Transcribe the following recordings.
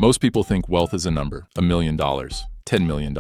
Most people think wealth is a number, $1 million, $10 million,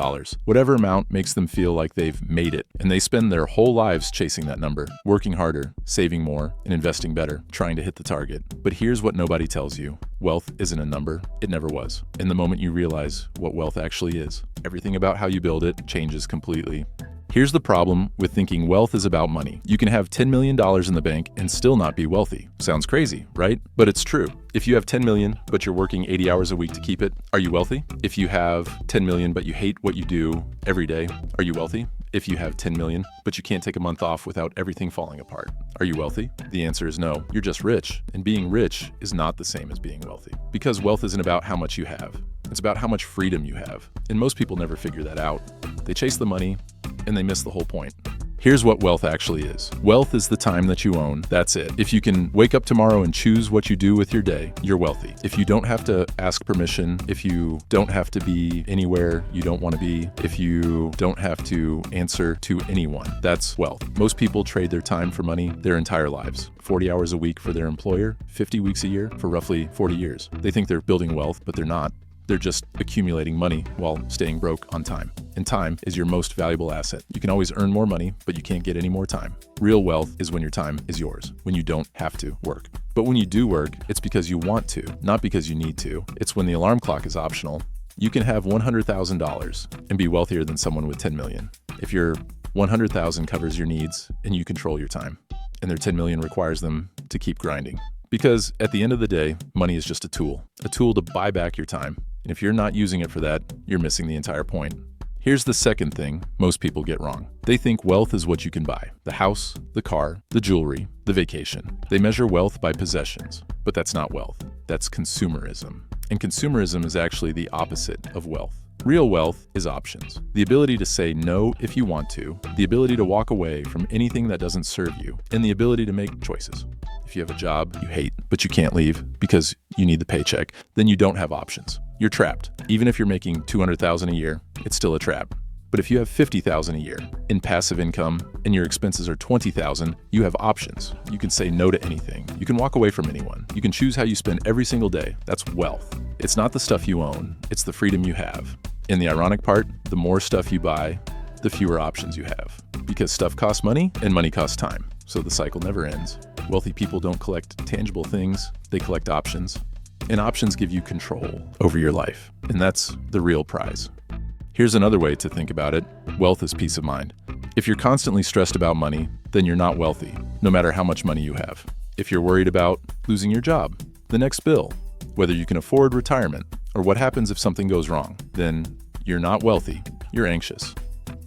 whatever amount makes them feel like they've made it, and they spend their whole lives chasing that number, working harder, saving more, and investing better, trying to hit the target. But here's what nobody tells you. Wealth isn't a number. It never was. And the moment you realize what wealth actually is, everything about how you build it changes completely. Here's the problem with thinking wealth is about money. You can have $10 million in the bank and still not be wealthy. Sounds crazy, right? But it's true. If you have 10 million, but you're working 80 hours a week to keep it, are you wealthy? If you have 10 million, but you hate what you do every day, are you wealthy? If you have 10 million, but you can't take a month off without everything falling apart, are you wealthy? The answer is no. You're just rich. And being rich is not the same as being wealthy. Because wealth isn't about how much you have. It's about how much freedom you have. And most people never figure that out. They chase the money, and they miss the whole point. Here's what wealth actually is. Wealth is the time that you own. That's it. If you can wake up tomorrow and choose what you do with your day, you're wealthy. If you don't have to ask permission, if you don't have to be anywhere you don't want to be, if you don't have to answer to anyone, that's wealth. Most people trade their time for money their entire lives. 40 hours a week for their employer, 50 weeks a year for roughly 40 years. They think they're building wealth, but they're not. They're just accumulating money while staying broke on time. And time is your most valuable asset. You can always earn more money, but you can't get any more time. Real wealth is when your time is yours, when you don't have to work. But when you do work, it's because you want to, not because you need to. It's when the alarm clock is optional. You can have $100,000 and be wealthier than someone with 10 million. If your 100,000 covers your needs and you control your time, and their 10 million requires them to keep grinding. Because at the end of the day, money is just a tool to buy back your time. And if you're not using it for that, you're missing the entire point. Here's the second thing most people get wrong. They think wealth is what you can buy. The house, the car, the jewelry, the vacation. They measure wealth by possessions, but that's not wealth. That's consumerism. And consumerism is actually the opposite of wealth. Real wealth is options. The ability to say no if you want to, the ability to walk away from anything that doesn't serve you, and the ability to make choices. If you have a job you hate, but you can't leave because you need the paycheck, then you don't have options. You're trapped. Even if you're making $200,000 a year, it's still a trap. But if you have $50,000 a year in passive income and your expenses are $20,000, you have options. You can say no to anything. You can walk away from anyone. You can choose how you spend every single day. That's wealth. It's not the stuff you own, it's the freedom you have. And the ironic part, the more stuff you buy, the fewer options you have. Because stuff costs money and money costs time. So the cycle never ends. Wealthy people don't collect tangible things, they collect options. And options give you control over your life. And that's the real prize. Here's another way to think about it. Wealth is peace of mind. If you're constantly stressed about money, then you're not wealthy, no matter how much money you have. If you're worried about losing your job, the next bill, whether you can afford retirement, or what happens if something goes wrong, then you're not wealthy, you're anxious.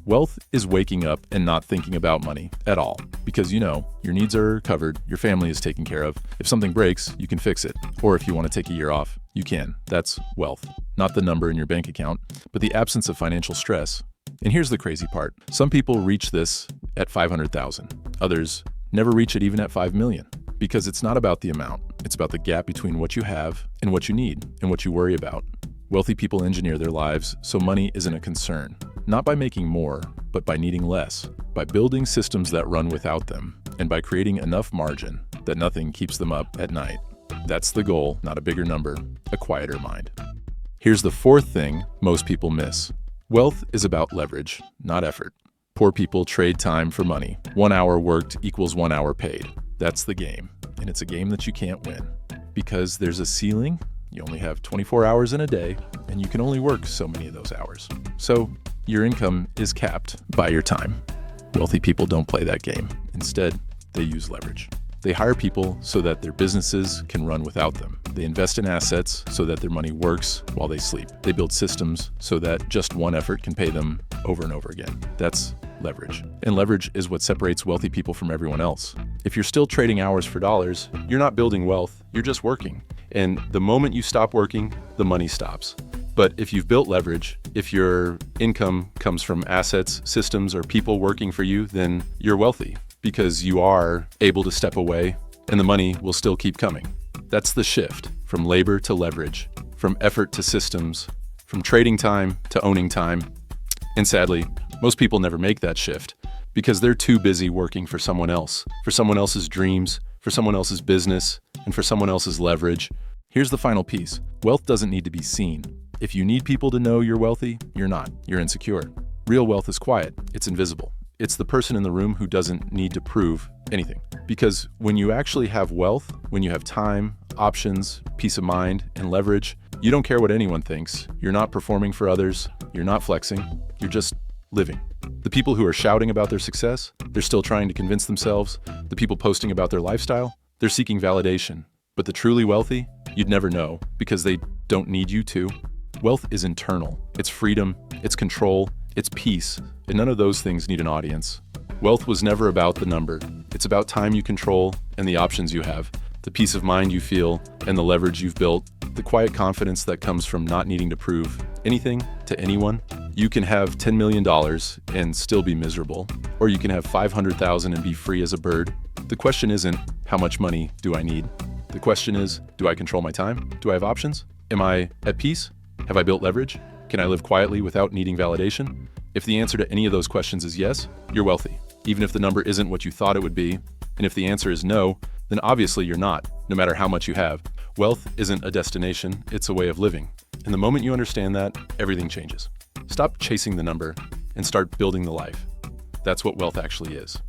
Wealth is waking up and not thinking about money at all, because you know your needs are covered, your family is taken care of. If something breaks, you can fix it. Or if you want to take a year off, you can. That's wealth. Not the number in your bank account, but the absence of financial stress. And here's the crazy part. Some people reach this at 500,000. Others never reach it even at 5 million. Because it's not about the amount. It's about the gap between what you have and what you need and what you worry about. Wealthy people engineer their lives so money isn't a concern. Not by making more, but by needing less. By building systems that run without them. And by creating enough margin that nothing keeps them up at night. That's the goal, not a bigger number, a quieter mind. Here's the fourth thing most people miss. Wealth is about leverage, not effort. Poor people trade time for money. 1 hour worked equals 1 hour paid. That's the game. And it's a game that you can't win. Because there's a ceiling, you only have 24 hours in a day, and you can only work so many of those hours. So your income is capped by your time. Wealthy people don't play that game. Instead, they use leverage. They hire people so that their businesses can run without them. They invest in assets so that their money works while they sleep. They build systems so that just one effort can pay them over and over again. That's leverage. And leverage is what separates wealthy people from everyone else. If you're still trading hours for dollars, you're not building wealth, you're just working. And the moment you stop working, the money stops. But if you've built leverage, if your income comes from assets, systems, or people working for you, then you're wealthy because you are able to step away and the money will still keep coming. That's the shift from labor to leverage, from effort to systems, from trading time to owning time. And sadly, most people never make that shift because they're too busy working for someone else's dreams, for someone else's business, and for someone else's leverage. Here's the final piece. Wealth doesn't need to be seen. If you need people to know you're wealthy, you're not. You're insecure. Real wealth is quiet. It's invisible. It's the person in the room who doesn't need to prove anything. Because when you actually have wealth, when you have time, options, peace of mind, and leverage, you don't care what anyone thinks. You're not performing for others. You're not flexing. You're just living. The people who are shouting about their success, they're still trying to convince themselves. The people posting about their lifestyle, they're seeking validation. But the truly wealthy, you'd never know because they don't need you to. Wealth is internal. It's freedom, it's control, it's peace, and none of those things need an audience. Wealth was never about the number. It's about time you control and the options you have, the peace of mind you feel and the leverage you've built, the quiet confidence that comes from not needing to prove anything to anyone. You can have $10 million and still be miserable, or you can have 500,000 and be free as a bird. The question isn't, how much money do I need? The question is, do I control my time? Do I have options? Am I at peace? Have I built leverage? Can I live quietly without needing validation? If the answer to any of those questions is yes, you're wealthy, even if the number isn't what you thought it would be. And if the answer is no, then obviously you're not, no matter how much you have. Wealth isn't a destination, it's a way of living. And the moment you understand that, everything changes. Stop chasing the number and start building the life. That's what wealth actually is.